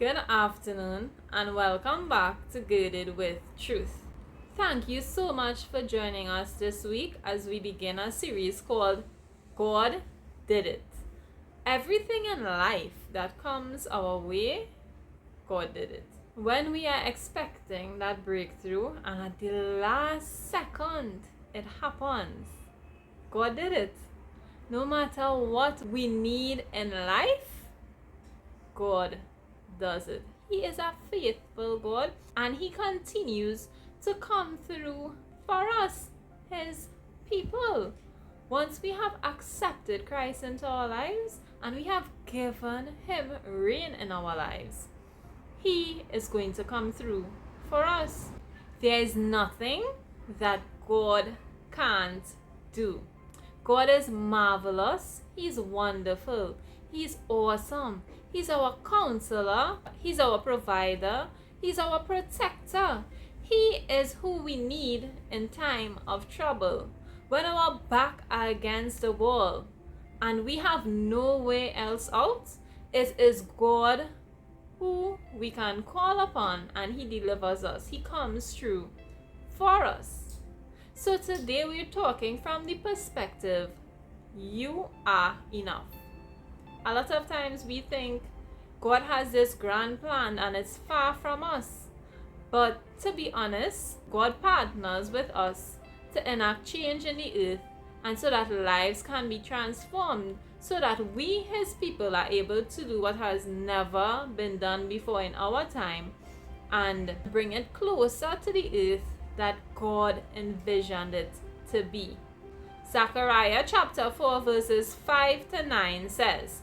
Good afternoon and welcome back to Girded with Truth. Thank you so much for joining us this week as we begin a series called God Did It. Everything in life that comes our way, God did it. When we are expecting that breakthrough and at the last second it happens, God did it. No matter what we need in life, God does it. He is a faithful God and He continues to come through for us, His people. Once we have accepted Christ into our lives and we have given Him reign in our lives, He is going to come through for us. There is nothing that God can't do. God is marvelous. He's wonderful. He's awesome. He's our counselor. He's our provider. He's our protector. He is who we need in time of trouble. When our back are against the wall and we have no way else out, it is God who we can call upon and He delivers us. He comes through for us. So today we're talking from the perspective, you are enough. A lot of times we think God has this grand plan and it's far from us. But to be honest, God partners with us to enact change in the earth and so that lives can be transformed, so that we, His people, are able to do what has never been done before in our time and bring it closer to the earth that God envisioned it to be. Zechariah chapter 4 verses 5 to 9 says,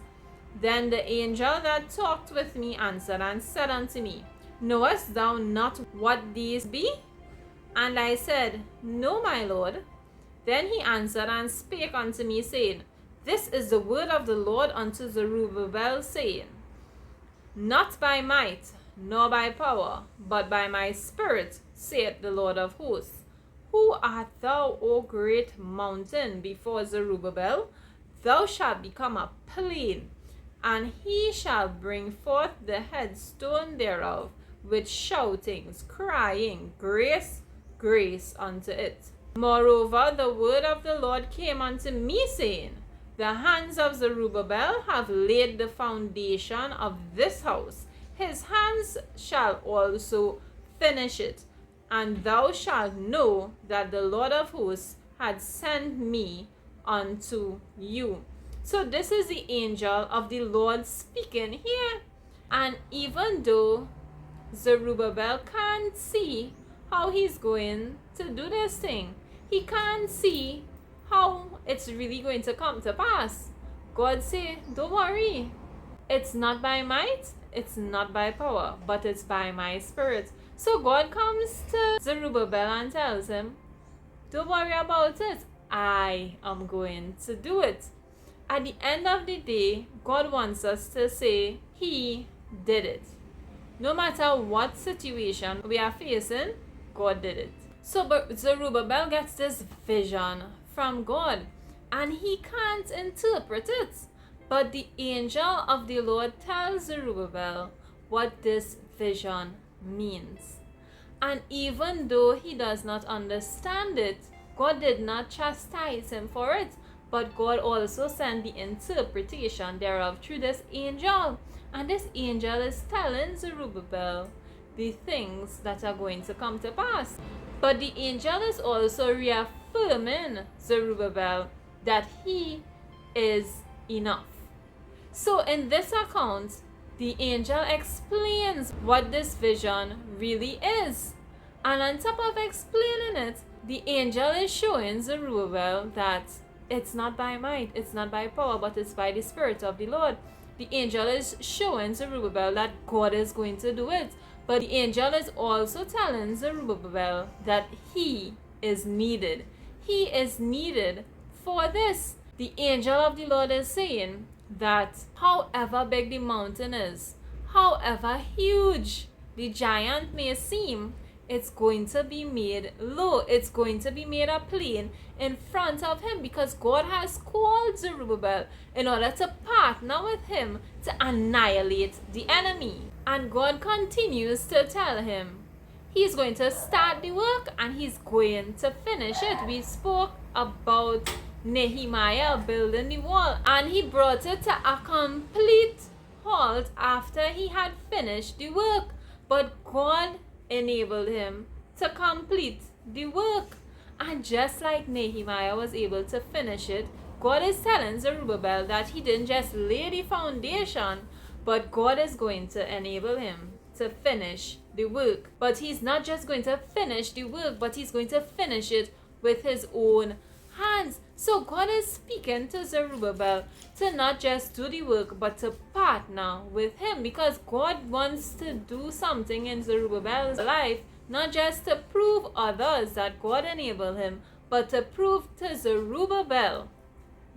Then the angel that talked with me answered and said unto me, Knowest thou not what these be? And I said, No, my Lord. Then he answered and spake unto me, saying, This is the word of the Lord unto Zerubbabel, saying, Not by might, nor by power, but by my spirit, saith the Lord of hosts. Who art thou, O great mountain, before Zerubbabel? Thou shalt become a plain, and he shall bring forth the headstone thereof with shoutings, crying, Grace, grace unto it. Moreover, the word of the Lord came unto me, saying, The hands of Zerubbabel have laid the foundation of this house. His hands shall also finish it. And thou shalt know that the Lord of hosts had sent me unto you. So this is the angel of the Lord speaking here. And even though Zerubbabel can't see how he's going to do this thing, he can't see how it's really going to come to pass, God say, don't worry. It's not by might, it's not by power, but it's by my spirit. So God comes to Zerubbabel and tells him, don't worry about it. I am going to do it. At the end of the day, God wants us to say, He did it. No matter what situation we are facing, God did it. So Zerubbabel gets this vision from God and he can't interpret it. But the angel of the Lord tells Zerubbabel what this vision means. And even though he does not understand it, God did not chastise him for it, but God also sent the interpretation thereof through this angel. And this angel is telling Zerubbabel the things that are going to come to pass. But the angel is also reaffirming Zerubbabel that he is enough. So in this account, the angel explains what this vision really is. And on top of explaining it, the angel is showing Zerubbabel that it's not by might, it's not by power, but it's by the Spirit of the Lord. The angel is showing Zerubbabel that God is going to do it. But the angel is also telling Zerubbabel that he is needed. He is needed for this. The angel of the Lord is saying that however big the mountain is, however huge the giant may seem, it's going to be made low. It's going to be made a plain in front of him, because God has called Zerubbabel in order to partner with him to annihilate the enemy. And God continues to tell him he's going to start the work and he's going to finish it. We spoke about Nehemiah building the wall, and he brought it to a complete halt after he had finished the work. But God enabled him to complete the work. And just like Nehemiah was able to finish it, God is telling Zerubbabel that he didn't just lay the foundation, but God is going to enable him to finish the work. But he's not just going to finish the work, but he's going to finish it with his own hands. So God is speaking to Zerubbabel to not just do the work, but to partner with him, because God wants to do something in Zerubbabel's life, not just to prove others that God enabled him, but to prove to Zerubbabel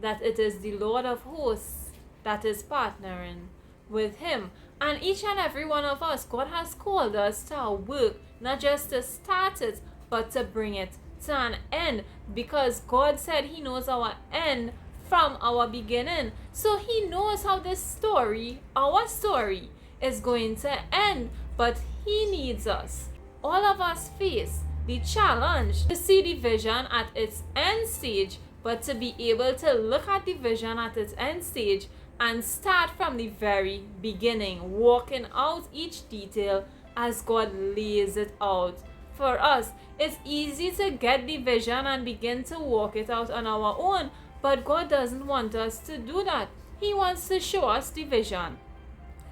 that it is the Lord of hosts that is partnering with him. And each and every one of us, God has called us to our work, not just to start it, but to bring it to an end, because God said he knows our end from our beginning. So he knows how this story, our story, is going to end, but he needs us. All of us face the challenge to see the vision at its end stage, but to be able to look at the vision at its end stage and start from the very beginning, walking out each detail as God lays it out for us. It's easy to get the vision and begin to walk it out on our own, but God doesn't want us to do that. He wants to show us the vision,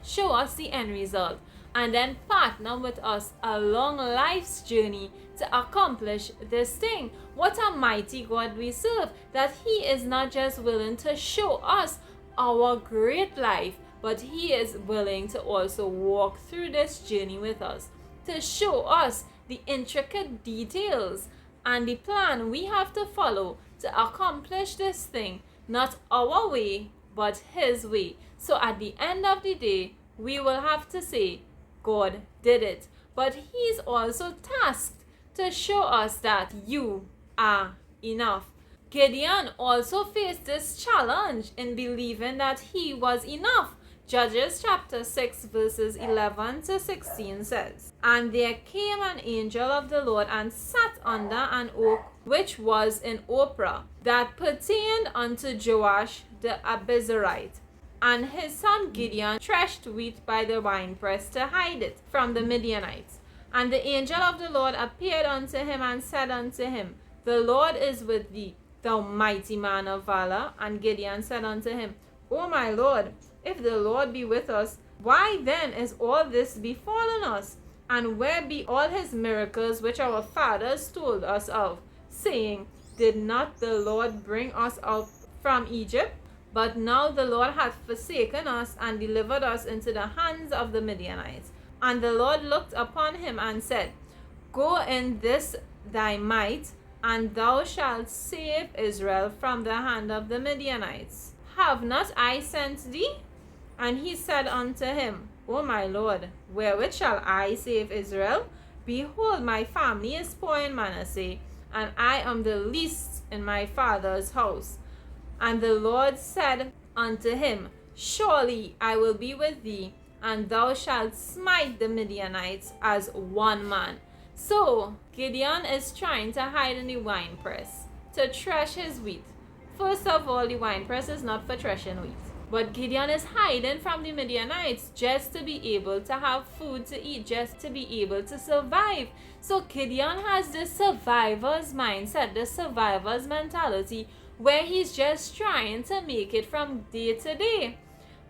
show us the end result, and then partner with us along life's journey to accomplish this thing. What a mighty God we serve, that he is not just willing to show us our great life, but he is willing to also walk through this journey with us, to show us the intricate details and the plan we have to follow to accomplish this thing, not our way, but his way. So at the end of the day, we will have to say, God did it. But he's also tasked to show us that you are enough. Gideon also faced this challenge in believing that he was enough. Judges chapter 6 verses 11 to 16 says, And there came an angel of the Lord and sat under an oak which was in Ophrah, that pertained unto Joash the Abiezrite. And his son Gideon threshed wheat by the winepress to hide it from the Midianites. And the angel of the Lord appeared unto him and said unto him, The Lord is with thee, thou mighty man of valor. And Gideon said unto him, O my Lord, if the Lord be with us, why then is all this befallen us? And where be all his miracles which our fathers told us of, saying, Did not the Lord bring us out from Egypt? But now the Lord hath forsaken us and delivered us into the hands of the Midianites. And the Lord looked upon him and said, Go in this thy might, and thou shalt save Israel from the hand of the Midianites. Have not I sent thee? And he said unto him, O my Lord, wherewith shall I save Israel? Behold, my family is poor in Manasseh, and I am the least in my father's house. And the Lord said unto him, Surely I will be with thee, and thou shalt smite the Midianites as one man. So Gideon is trying to hide in the winepress to thresh his wheat. First of all, the winepress is not for threshing wheat. But Gideon is hiding from the Midianites just to be able to have food to eat, just to be able to survive. So Gideon has this survivor's mindset, this survivor's mentality, where he's just trying to make it from day to day.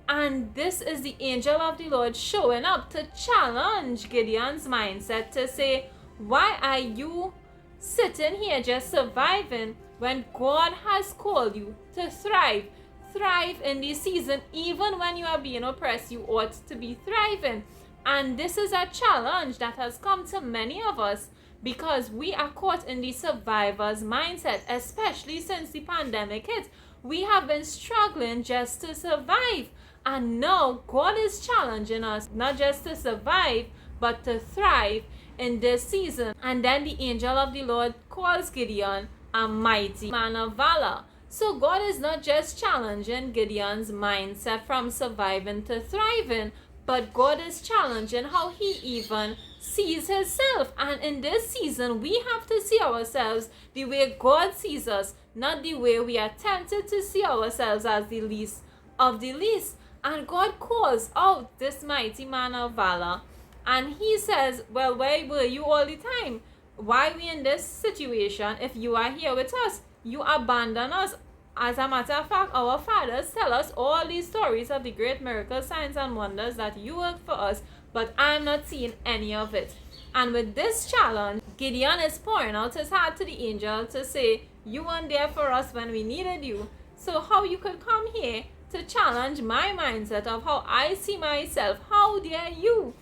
And this is the angel of the Lord showing up to challenge Gideon's mindset, to say, why are you sitting here just surviving when God has called you to thrive? Thrive in this season. Even when you are being oppressed, you ought to be thriving. And this is a challenge that has come to many of us, because we are caught in the survivor's mindset, especially since the pandemic hit. We have been struggling just to survive. And now God is challenging us not just to survive, but to thrive in this season. And then the angel of the Lord calls Gideon a mighty man of valor. So God is not just challenging Gideon's mindset from surviving to thriving, but God is challenging how he even sees himself. And in this season, we have to see ourselves the way God sees us, not the way we are tempted to see ourselves as the least of the least. And God calls out this mighty man of valor. And he says, well, where were you all the time? Why are we in this situation if you are here with us? You abandon us. As a matter of fact, our fathers tell us all these stories of the great miracles, signs, and wonders that you work for us, but I'm not seeing any of it. And with this challenge, Gideon is pouring out his heart to the angel to say, you weren't there for us when we needed you. So how you could come here to challenge my mindset of how I see myself? How dare you?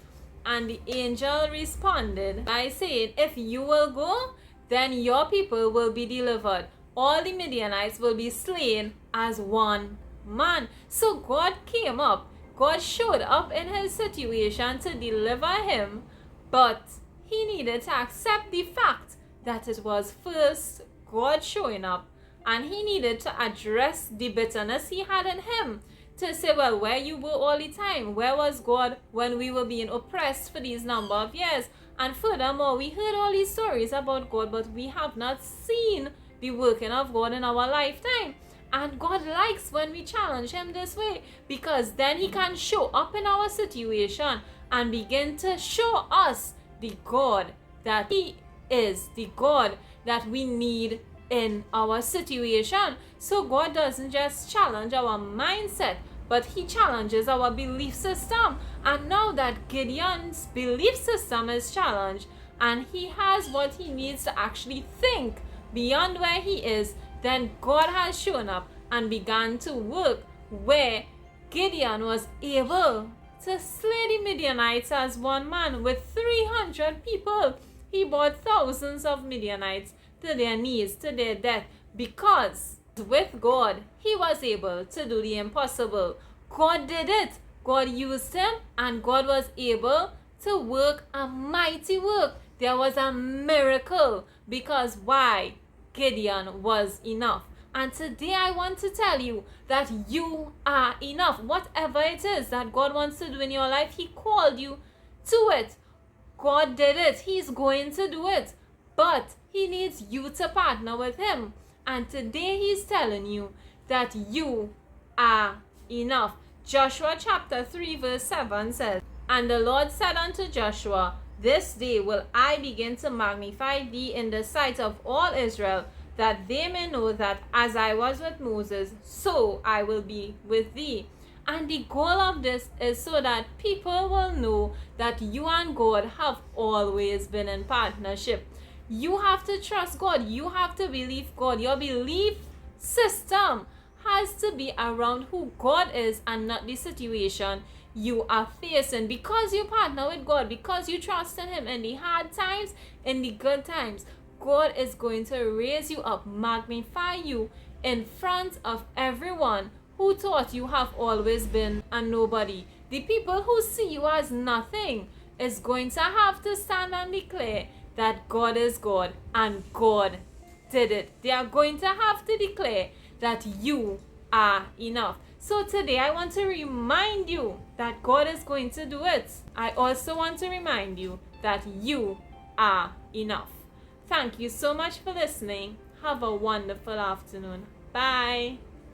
And the angel responded by saying, if you will go, then your people will be delivered. All the Midianites will be slain as one man. So God came up. God showed up in his situation to deliver him. But he needed to accept the fact that it was first God showing up. And he needed to address the bitterness he had in him. To say, well, where you were all the time? Where was God when we were being oppressed for these number of years? And furthermore, we heard all these stories about God, but we have not seen the working of God in our lifetime. And God likes when we challenge him this way, because then he can show up in our situation and begin to show us the God that he is, the God that we need in our situation. So God doesn't just challenge our mindset, but he challenges our belief system. And now that Gideon's belief system is challenged and he has what he needs to actually think beyond where he is, then God has shown up and began to work where Gideon was able to slay the Midianites as one man with 300 people. He brought thousands of Midianites to their knees, to their death, because with God, he was able to do the impossible. God did it. God used him, and God was able to work a mighty work. There was a miracle, because why? Gideon was enough. And today I want to tell you that you are enough. Whatever it is that God wants to do in your life, he called you to it. God did it. He's going to do it. But he needs you to partner with him. And today he's telling you that you are enough. Joshua chapter 3 verse 7 says, and the Lord said unto Joshua, this day will I begin to magnify thee in the sight of all Israel, that they may know that as I was with Moses, so I will be with thee. And the goal of this is so that people will know that you and God have always been in partnership. You have to trust God. You have to believe God. Your belief system has to be around who God is and not the situation you are facing. Because you partner with God, because you trust in him in the hard times, in the good times, God is going to raise you up, magnify you in front of everyone who thought you have always been a nobody. The people who see you as nothing is going to have to stand and declare that God is God and God did it. They are going to have to declare that you are enough. So today I want to remind you that God is going to do it. I also want to remind you that you are enough. Thank you so much for listening. Have a wonderful afternoon. Bye.